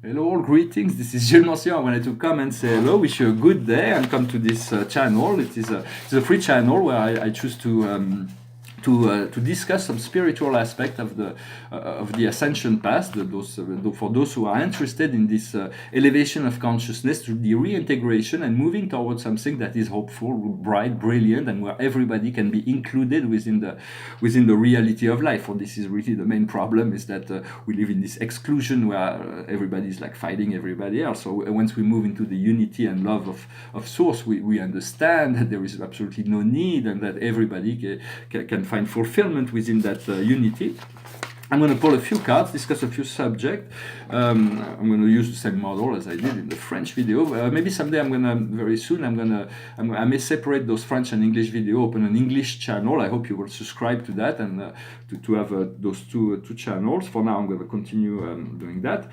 Hello, all greetings. This is Gilles Monsieur. I wanted to come and say hello, wish you a good day, and come to this channel. It's a free channel where I choose to discuss some spiritual aspect of the ascension path. For those who are interested in this elevation of consciousness through the reintegration and moving towards something that is hopeful, bright, brilliant, and where everybody can be included within the reality of life. For this is really the main problem, is that we live in this exclusion where everybody is like fighting everybody else. So once we move into the unity and love of source, we understand that there is absolutely no need, and that everybody can find fulfillment within that unity. I'm going to pull a few cards, discuss a few subjects. I'm going to use the same model as I did in the French video. Maybe someday very soon, I may separate those French and English video, open an English channel. I hope you will subscribe to that and to have those two channels. For now, I'm going to continue doing that.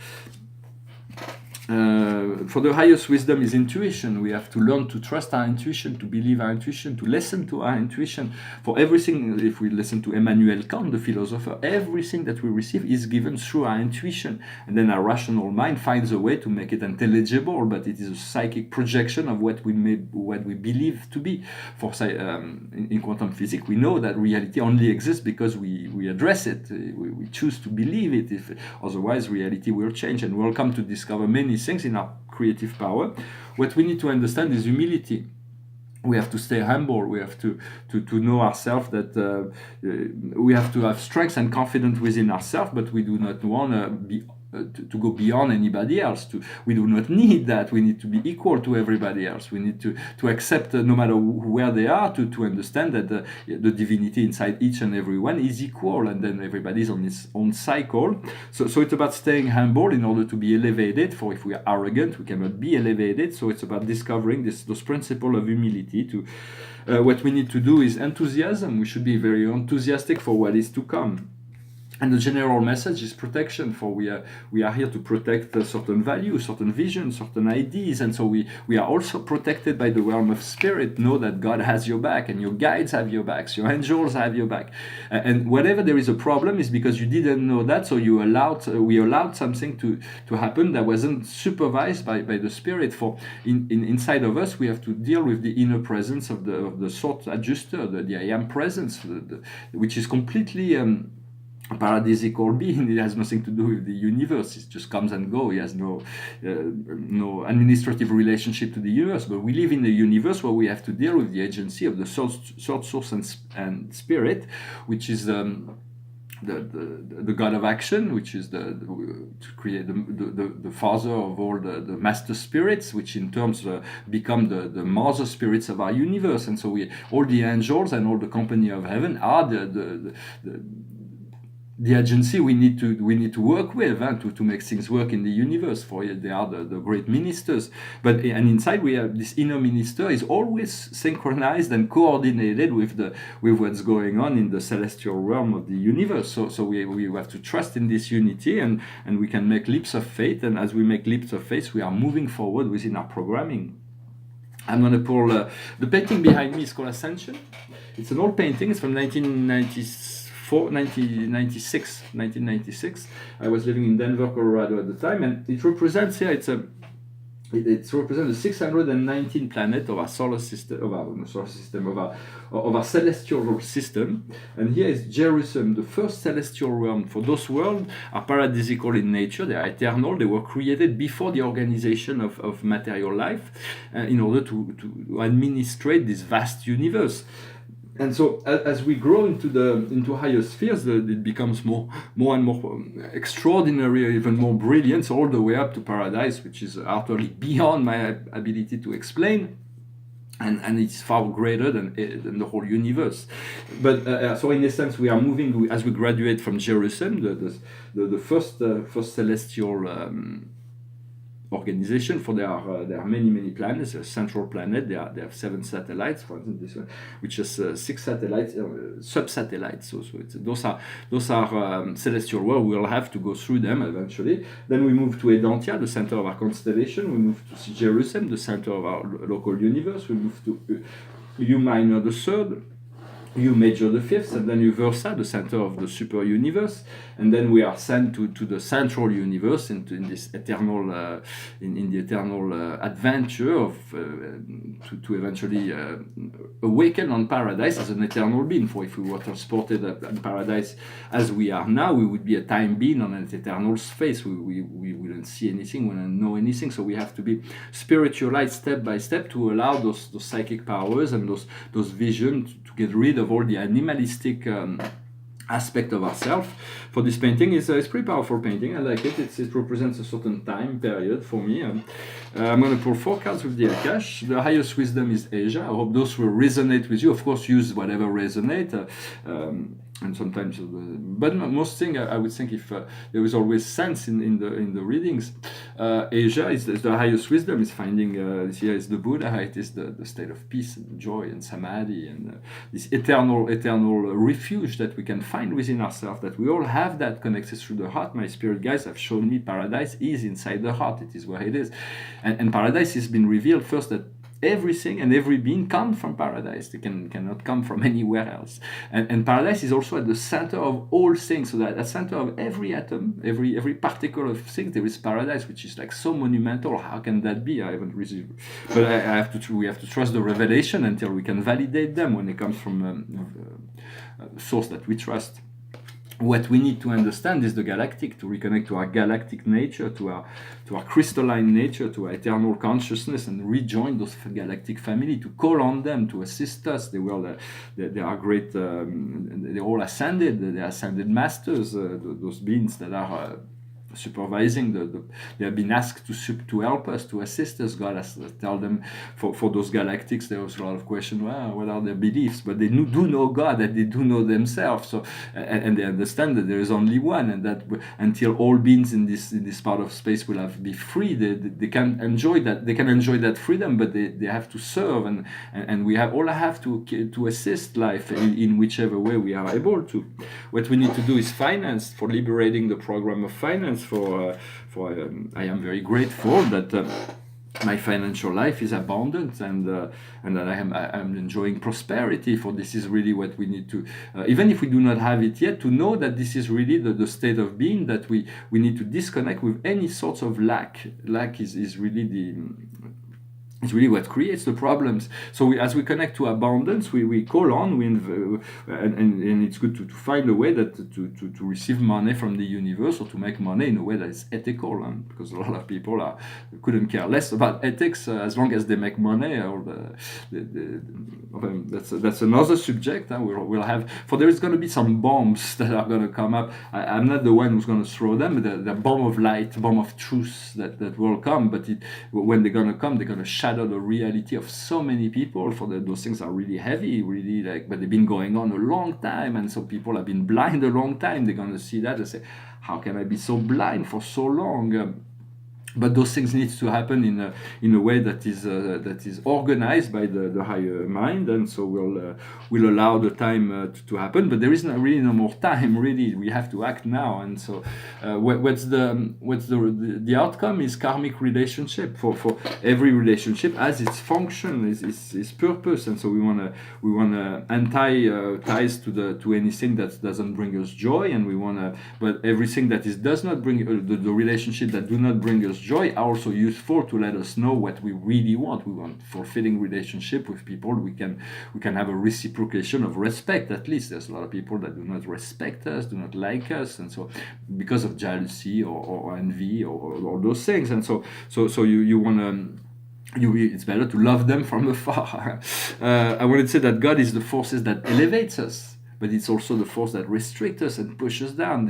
For the highest wisdom is intuition. We have to learn to trust our intuition, to believe our intuition, to listen to our intuition. For everything, if we listen to Immanuel Kant, the philosopher, everything that we receive is given through our intuition. And then our rational mind finds a way to make it intelligible, but it is a psychic projection of what we believe to be. In quantum physics, we know that reality only exists because we address it. We choose to believe it. Otherwise, reality will change, and we'll come to discover many things in our creative power. What we need to understand is humility. We have to stay humble. We have to know ourselves, that we have to have strength and confidence within ourselves, but we do not want to go beyond anybody else. We do not need that. We need to be equal to everybody else. We need to accept, no matter where they are, to understand that the divinity inside each and every one is equal, and then everybody's on its own cycle. So it's about staying humble in order to be elevated. For if we are arrogant, we cannot be elevated. So it's about discovering those principles of humility. What we need to do is enthusiasm. We should be very enthusiastic for what is to come. And the general message is protection, for we are here to protect certain values, certain visions, certain ideas, and so we are also protected by the realm of spirit. Know that God has your back, and your guides have your backs, your angels have your back, and whenever there is a problem is because you didn't know that, so we allowed something to happen that wasn't supervised by the spirit. For inside of us, we have to deal with the inner presence of the thought adjuster, the I am presence, which is completely a paradisical being. It has nothing to do with the universe. It just comes and goes. It has no administrative relationship to the universe. But we live in a universe where we have to deal with the agency of the third source and spirit, which is the God of action, which is to create the father of all the master spirits, which in terms become the mother spirits of our universe. And so all the angels and all the company of heaven are the agency we need to work with to make things work in the universe. For they are the great ministers. And inside we have this inner minister is always synchronized and coordinated with what's going on in the celestial realm of the universe. So we have to trust in this unity, and we can make leaps of faith. And as we make leaps of faith, we are moving forward within our programming. I'm going to pull the painting behind me is called Ascension. It's an old painting. It's from 1996. I was living in Denver, Colorado at the time, and it represents here. It represents the 619 planet of our solar system, of our celestial system. And here is Jerusalem, the first celestial realm. For those worlds are paradisical in nature. They are eternal. They were created before the organization of material life, in order to administrate this vast universe. And so, as we grow into higher spheres, it becomes more and more extraordinary, even more brilliant, all the way up to paradise, which is utterly beyond my ability to explain, and it's far greater than the whole universe. But so, in essence, we are moving as we graduate from Jerusalem, the first celestial organization. For there are many planets. There's a central planet. They have 7 satellites. For instance, this one, which is 6 satellites, sub-satellites. So those are celestial worlds. We'll have to go through them eventually. Then we move to Urantia, the center of our constellation. We move to Jerusalem, the center of our local universe. We move to U Minor, the third. you major the fifth, and then you versa, the center of the super universe, and then we are sent to the central universe, in this eternal, in the eternal adventure of to eventually awaken on paradise as an eternal being. For if we were transported in paradise as we are now, we would be a time being on an eternal space. We wouldn't see anything, we wouldn't know anything. So we have to be spiritualized step by step to allow those psychic powers and those visions to get rid of all the animalistic aspect of ourselves. For this painting, it's pretty powerful painting. I like it. It represents a certain time period for me. I'm going to pull 4 cards with the Akash. The highest wisdom is Asia. I hope those will resonate with you. Of course, use whatever resonate. And sometimes, but most thing I would think, if there is always sense in the readings. Asia is the highest wisdom. Is finding here is the Buddha. It is the state of peace and joy and samadhi, and this eternal refuge that we can find within ourselves. That we all have that connected through the heart. My spirit guides have shown me paradise is inside the heart. It is where it is, and paradise has been revealed first that everything and every being come from paradise. They cannot come from anywhere else. And paradise is also at the center of all things. So that at the center of every atom, every particle of things, there is paradise, which is like so monumental. How can that be? I haven't received, but we have to trust the revelation until we can validate them when it comes from a source that we trust. What we need to understand is the galactic, to reconnect to our galactic nature, to our crystalline nature, to our eternal consciousness, and rejoin those galactic family, to call on them to assist us. They are great, they're all ascended, they're ascended masters, those beings that are supervising they have been asked to help us, to assist us. God has tell them for those galactics. There was a lot of question, well, what are their beliefs, but they do know God, that they do know themselves. So and they understand that there is only one, and that until all beings in this part of space will be free, they can enjoy that freedom, but they have to serve, and we all have to assist life in whichever way we are able to. What we need to do is finance, for liberating the program of finance. I am very grateful that my financial life is abundant, and that I'm enjoying prosperity. For this is really what we need to, even if we do not have it yet, to know that this is really the state of being, that we need to disconnect with any sorts of lack. Lack is really it's really what creates the problems. So as we connect to abundance, we call on, and it's good to find a way that to receive money from the universe, or to make money in a way that is ethical, because a lot of people couldn't care less about ethics as long as they make money. Or that's another subject. We'll have, for there is going to be some bombs that are going to come up. I'm not the one who's going to throw them. The bomb of light, bomb of truth that will come. But when they're going to come, they're going to shatter the reality of so many people. Those things are really heavy, really, but they've been going on a long time, and so people have been blind a long time. They're going to see that and say, how can I be so blind for so long? But those things need to happen in a way that is organized by the higher mind, and so we'll allow the time to happen. But there is really no more time. Really, we have to act now. And so, what's the outcome is karmic relationship. For every relationship has its function, its purpose, and so we wanna untie ties to anything that doesn't bring us joy, and but everything that does not bring the relationship that do not bring us joy are also useful to let us know what we really want. We want fulfilling relationship with people. We can have a reciprocation of respect. At least there's a lot of people that do not respect us, do not like us, and so because of jealousy or envy or those things. And so you want to. It's better to love them from afar. I wanted to say that God is the forces that elevates us, but it's also the force that restricts us and pushes down.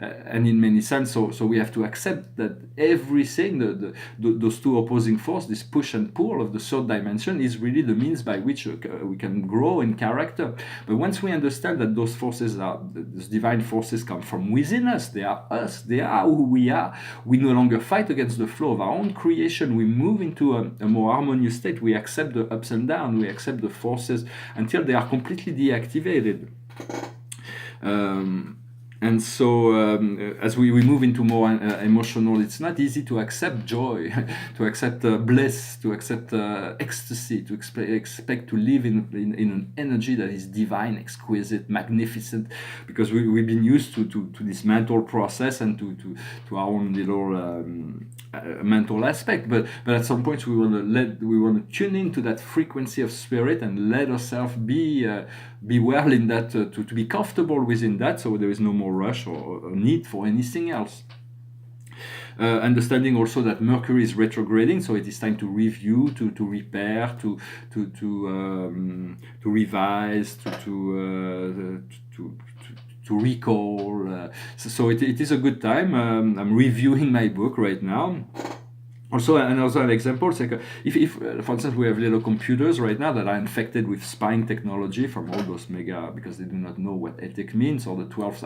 And in many sense, so we have to accept that everything, those two opposing forces, this push and pull of the third dimension, is really the means by which we can grow in character. But once we understand that those forces those divine forces come from within us, they are us, they are who we are, we no longer fight against the flow of our own creation. We move into a more harmonious state. We accept the ups and downs, we accept the forces until they are completely deactivated. And so, as we move into more emotional, it's not easy to accept joy, to accept bliss, to accept ecstasy, to expect to live in an energy that is divine, exquisite, magnificent, because we've been used to this mental process and to our own little mental aspect. But at some point, we want to tune into that frequency of spirit and let ourselves be well in that, to be comfortable within that, so there is no more rush or need for anything else. Understanding also that Mercury is retrograding, so it is time to review, to repair, to revise, to recall. So it is a good time. I'm reviewing my book right now. Also, another example, it's like if for instance, we have little computers right now that are infected with spying technology from all those mega, because they do not know what ethic means, or the 12th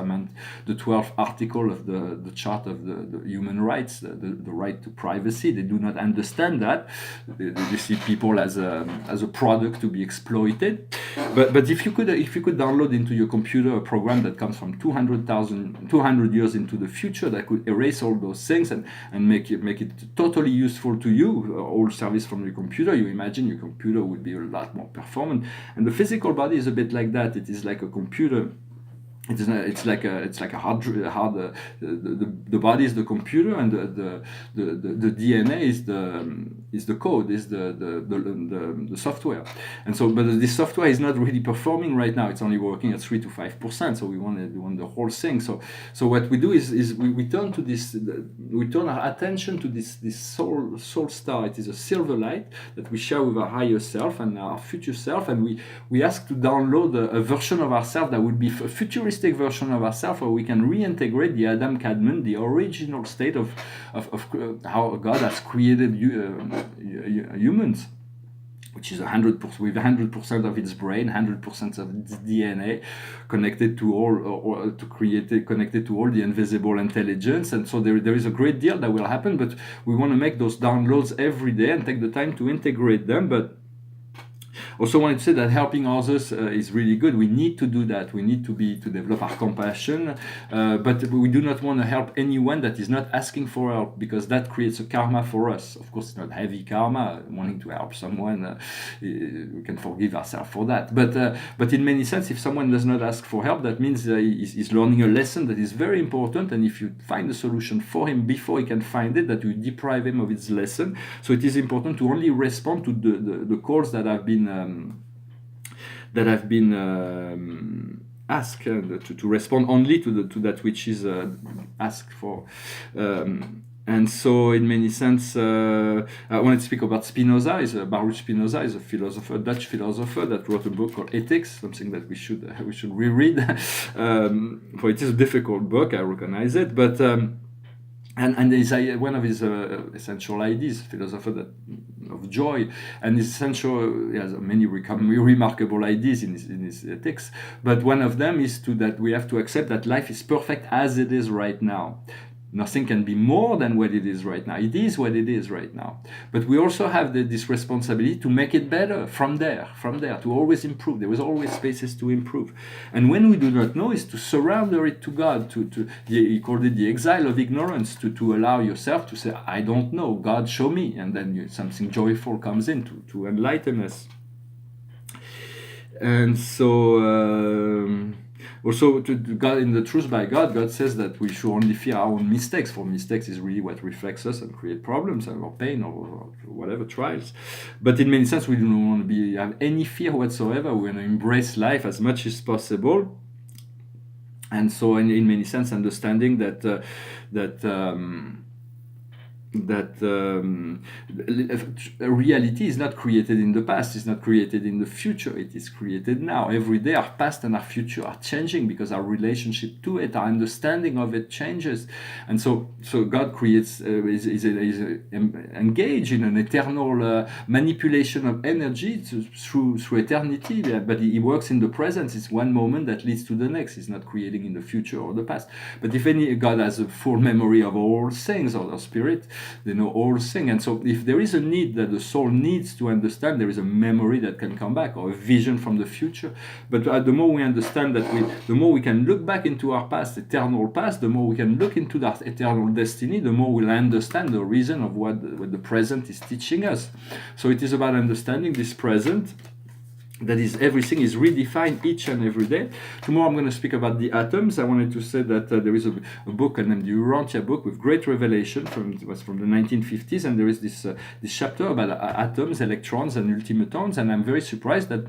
article of the chart of the human rights, the right to privacy. They do not understand that. They see people as a product to be exploited. But if you could download into your computer a program that comes from 200 years into the future, that could erase all those things and make it totally useful to you, all service from your computer, you imagine your computer would be a lot more performant. And the physical body is a bit like that. It is like a computer. It's like a hard the body is the computer, and the DNA is the code, is the software. And so, but this software is not really performing right now. It's only working at 3 to 5%. So we want the whole thing. So what we do is we turn to this, we turn our attention to this soul star. It is a silver light that we share with our higher self and our future self, and we ask to download a version of ourselves that would be a futuristic version of ourselves, where we can reintegrate the Adam Kadmon, the original state of how God has created humans, which is 100% with 100% of its brain, 100% of its DNA, connected to all, connected to all the invisible intelligence. And so there is a great deal that will happen, but we want to make those downloads every day and take the time to integrate them. But also wanted to say that helping others is really good. We need to do that. We need to develop our compassion, but we do not want to help anyone that is not asking for help, because that creates a karma for us. Of course, it's not heavy karma. Wanting to help someone, we can forgive ourselves for that. But in many sense, if someone does not ask for help, that means he's learning a lesson that is very important. And if you find a solution for him before he can find it, that you deprive him of his lesson. So it is important to only respond to the calls that have been asked, to respond only to that which is asked for. And so, in many sense, I wanted to speak about Spinoza. Baruch Spinoza is a philosopher, Dutch philosopher, that wrote a book called Ethics, something that we should reread. For it is a difficult book, I recognize it, but. And one of his essential ideas, philosopher of joy, and his essential, he has many remarkable ideas in his ethics, but one of them is that we have to accept that life is perfect as it is right now. Nothing can be more than what it is right now. It is what it is right now. But we also have this responsibility to make it better from there, to always improve. There is always spaces to improve. And when we do not know, is to surrender it to God. He called it the exile of ignorance, to allow yourself to say, I don't know, God show me. And then something joyful comes in to enlighten us. And so... Also, to God, in the Truth by God, God says that we should only fear our own mistakes, for mistakes is really what reflects us and create problems or pain or whatever, trials. But in many sense, we don't want to have any fear whatsoever. We want to embrace life as much as possible. And so, in many sense, understanding that reality is not created in the past, it's not created in the future, it is created now. Every day our past and our future are changing because our relationship to it, our understanding of it changes. And so God creates, is engaged in an eternal manipulation of energy through eternity, but he works in the present. It's one moment that leads to the next. He's not creating in the future or the past. But if God has a full memory of all things, or spirit, they know all things. And so if there is a need that the soul needs to understand, there is a memory that can come back, or a vision from the future. But the more we understand that, the more we can look back into our past, eternal past, the more we can look into that eternal destiny, the more we'll understand the reason of what the present is teaching us. So it is about understanding this present, that is, everything is redefined each and every day. Tomorrow I'm going to speak about the atoms. I wanted to say that there is a book named the Urantia Book with great revelation it was from the 1950s, and there is this chapter about atoms, electrons, and ultimatons. And I'm very surprised that,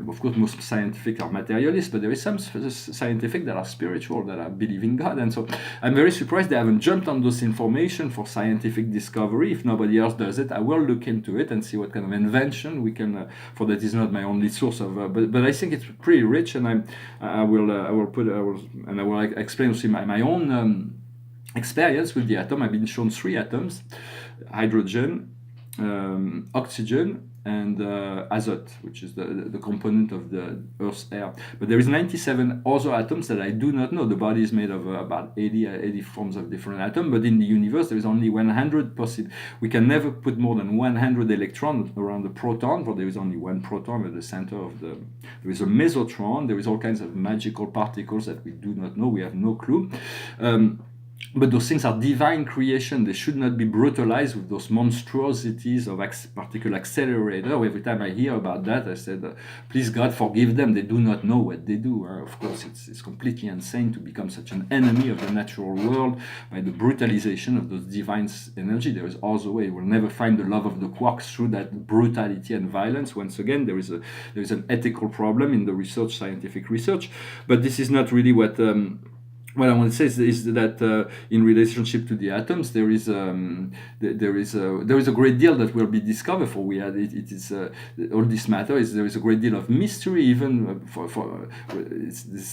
of course, most scientific are materialists, but there is some scientific that are spiritual, that are believe in God. And so I'm very surprised they haven't jumped on those information for scientific discovery. If nobody else does it, I will look into it and see what kind of invention we can. For that is not my only source of, but I think it's pretty rich, and I will explain also my own experience with the atom. I've been shown 3 atoms: hydrogen, oxygen, and azote, which is the component of the Earth's air. But there is 97 other atoms that I do not know. The body is made of about 80 forms of different atoms, but in the universe there is only 100 possible. We can never put more than 100 electrons around the proton, for there is only one proton at the center of the. There is a mesotron. There is all kinds of magical particles that we do not know. We have no clue. But those things are divine creation. They should not be brutalized with those monstrosities of particle accelerator. Every time I hear about that, I said, please God, forgive them. They do not know what they do. Of course, it's completely insane to become such an enemy of the natural world by the brutalization of those divine energy. There is also a way. We'll never find the love of the quarks through that brutality and violence. Once again, there is an ethical problem in the research, scientific research. But this is not really what I want to say is that in relationship to the atoms, there is a great deal that will be discovered. For we had it is all this matter is there is a great deal of mystery, even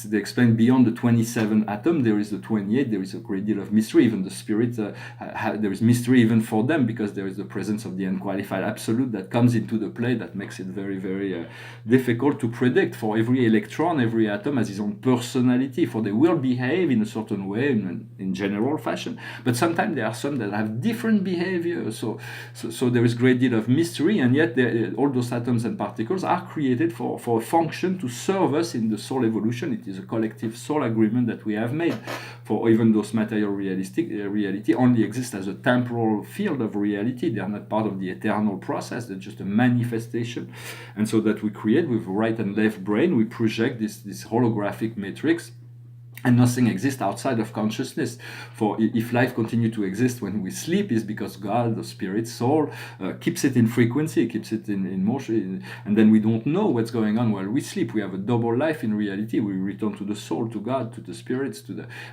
they explain beyond the 27 atom there is the 28. There is a great deal of mystery. Even the spirit there is mystery even for them, because there is the presence of the unqualified absolute that comes into the play that makes it very, very difficult to predict. For every electron, every atom has its own personality, for they will behave in a certain way in general fashion, but sometimes there are some that have different behavior. So there is a great deal of mystery, and yet all those atoms and particles are created for a function to serve us in the soul evolution. It is a collective soul agreement that we have made. For even those material reality only exist as a temporal field of reality. They are not part of the eternal process. They're just a manifestation. And so that we create with right and left brain, we project this holographic matrix. And nothing exists outside of consciousness. For if life continues to exist when we sleep, is because God, the spirit, soul, keeps it in frequency, keeps it in motion, and then we don't know what's going on while we sleep. We have a double life in reality. We return to the soul, to God, to the spirits,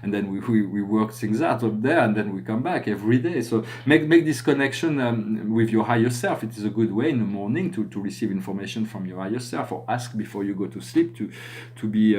and then we work things out up there, and then we come back every day. So make this connection with your higher self. It is a good way in the morning to receive information from your higher self, or ask before you go to sleep to be.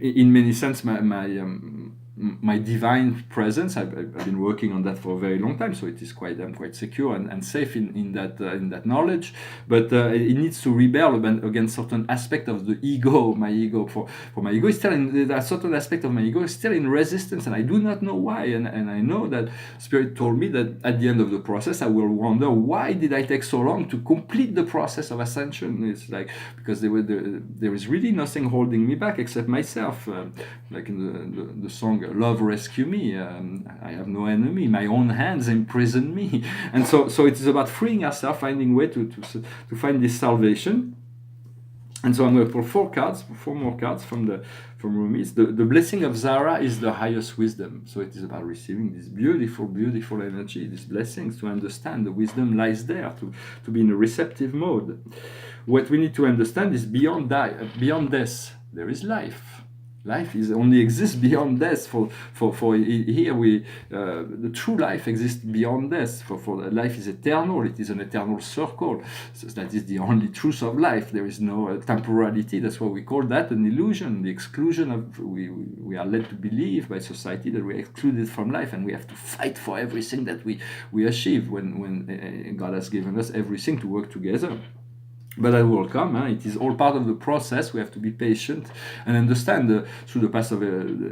In many sense, my divine presence. I've been working on that for a very long time, so it is I'm quite secure and safe in that knowledge. But it needs to rebel against certain aspect of the ego. My ego, for my ego, is still a certain aspect of my ego is still in resistance, and I do not know why. And I know that Spirit told me that at the end of the process, I will wonder, why did I take so long to complete the process of ascension? It's like, because there is really nothing holding me back except myself. Like in the song "Love Rescue Me," I have no enemy. My own hands imprison me, and so it is about freeing ourselves, finding way to find this salvation. And so I'm going to pull four more cards from Rumi. The blessing of Zara is the highest wisdom. So it is about receiving this beautiful, beautiful energy, these blessings, to understand the wisdom lies there, to be in a receptive mode. What we need to understand is beyond death, there is life. Life only exists beyond death. For here the true life exists beyond death. For life is eternal. It is an eternal circle. So that is the only truth of life. There is no temporality. That's why we call that an illusion. The exclusion of we are led to believe by society that we're excluded from life, and we have to fight for everything that we achieve when God has given us everything to work together. But that will come. It is all part of the process. We have to be patient and understand through the path of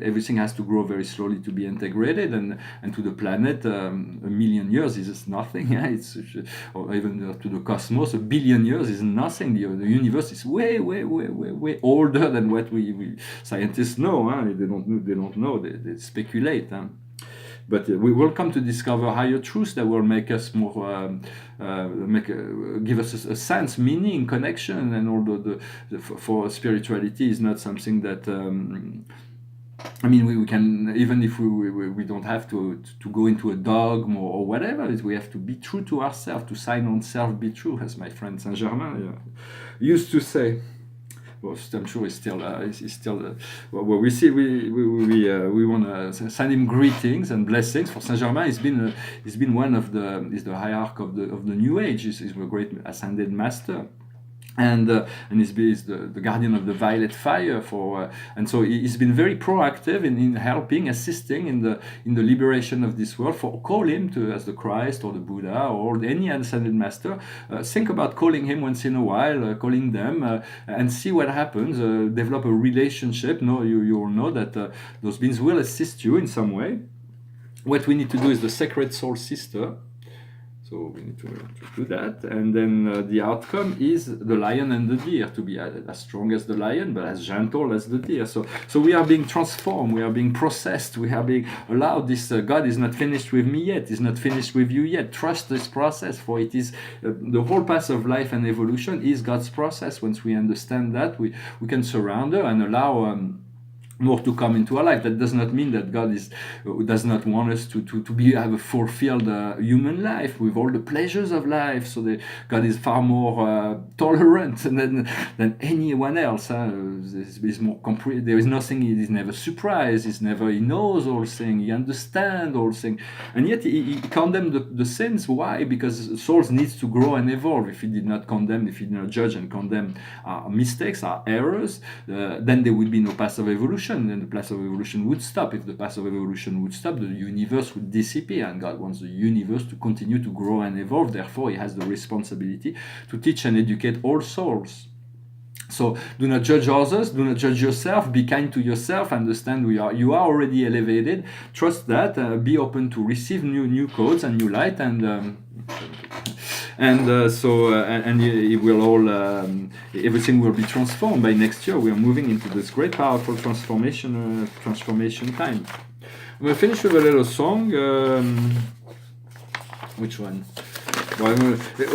everything has to grow very slowly to be integrated, and to the planet, a million years is nothing. It's or even to the cosmos, a billion years is nothing. The universe is way older than what we scientists know. They don't know. They speculate. But we will come to discover higher truths that will make us more, give us a sense, meaning, connection, and although for spirituality is not something that. I mean, we can, even if we don't have to go into a dogma or whatever, we have to be true to ourselves, to sign on self, be true, as my friend Saint Germain used to say. Well, I'm sure he's still. Well, we see. We want to send him greetings and blessings. For Saint Germain, he's been one of the. He's the hierarch of the New Age. He's a great ascended master. And he's the guardian of the violet fire and so he's been very proactive in helping, assisting in the liberation of this world. Call him to as the Christ or the Buddha or any ascended master. Think about calling him once in a while, calling them, and see what happens. Develop a relationship. You all know that those beings will assist you in some way. What we need to do is the sacred soul sister. So we need to do that, and then the outcome is the lion and the deer, to be as strong as the lion, but as gentle as the deer. So we are being transformed, we are being processed, we are being allowed. This God is not finished with me yet, is not finished with you yet. Trust this process, for it is the whole path of life and evolution is God's process. Once we understand that, we can surrender and allow more to come into our life. That does not mean that God does not want us to have a fulfilled human life with all the pleasures of life. So God is far more tolerant than anyone else. He's more there is nothing. He is never surprised. He knows all things. He understands all things. And yet he condemned the sins. Why? Because souls needs to grow and evolve. If he did not condemn, if he did not judge and condemn our mistakes, our errors, then there would be no path of evolution. And the path of evolution would stop. If the path of evolution would stop, the universe would disappear, and God wants the universe to continue to grow and evolve. Therefore, he has the responsibility to teach and educate all souls. So do not judge others, do not judge yourself, be kind to yourself, understand you are already elevated, trust that, be open to receive new codes and new light, and it will all everything will be transformed by next year. We are moving into this great powerful transformation time. I'm going to finish with a little song. Which one? Well,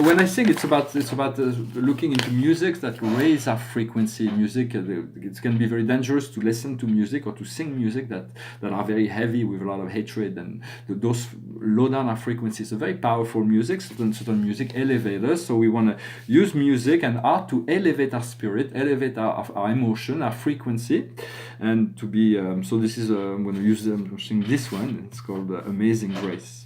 when I sing, it's about looking into music that raise our frequency. Music, it can be very dangerous to listen to music or to sing music that are very heavy with a lot of hatred, and those low down our frequency. It's a very powerful music. Certain music elevate us. So we want to use music and art to elevate our spirit, elevate our emotion, our frequency, and to be. So this is I'm going to use them to sing this one. It's called "Amazing Grace."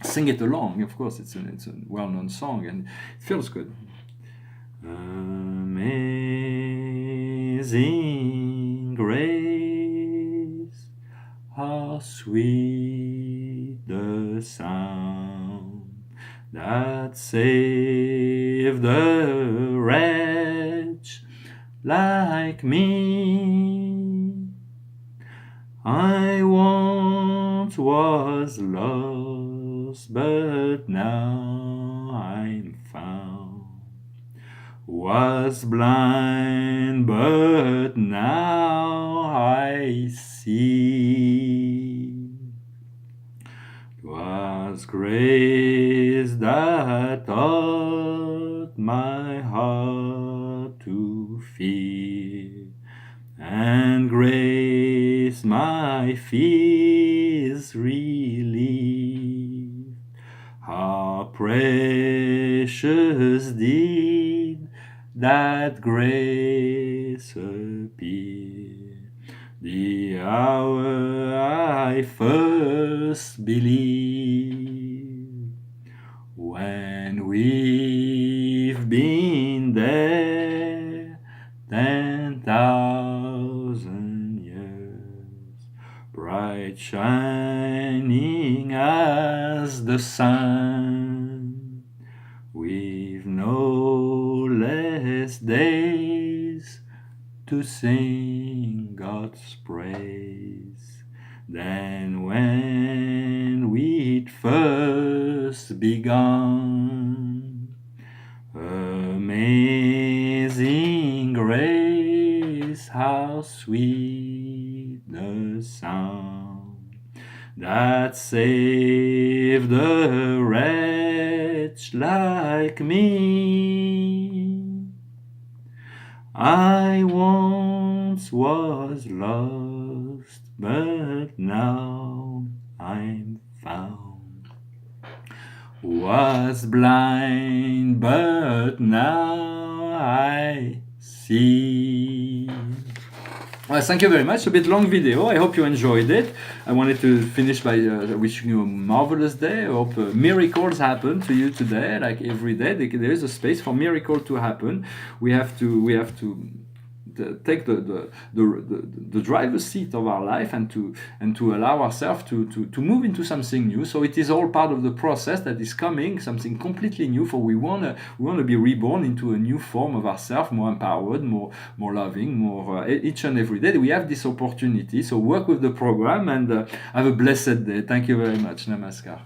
Sing it along, of course. It's a well-known song and it feels good. Amazing grace, how sweet the sound that saved a wretch like me. I once was lost, but now I'm found. Was blind, but now I see. 'Twas grace that taught my heart to fear, and grace my fears relieved. How precious did that grace appear, the hour I first believed. When we've been there 10,000 years, bright shining as the sun, we've no to sing God's praise than when we'd first begun. Amazing grace, how sweet the sound that saved a wretch like me. I once was lost, but now I'm found. Was blind, but now I see. Well, thank you very much. A bit long video. I hope you enjoyed it. I wanted to finish by wishing you a marvelous day. I hope miracles happen to you today. Like every day, there is a space for miracle to happen. We have to take the driver's seat of our life and to allow ourselves to move into something new. So it is all part of the process that is coming, something completely new. For we wanna be reborn into a new form of ourselves, more empowered, more loving, more each and every day. We have this opportunity. So work with the program and have a blessed day. Thank you very much. Namaskar.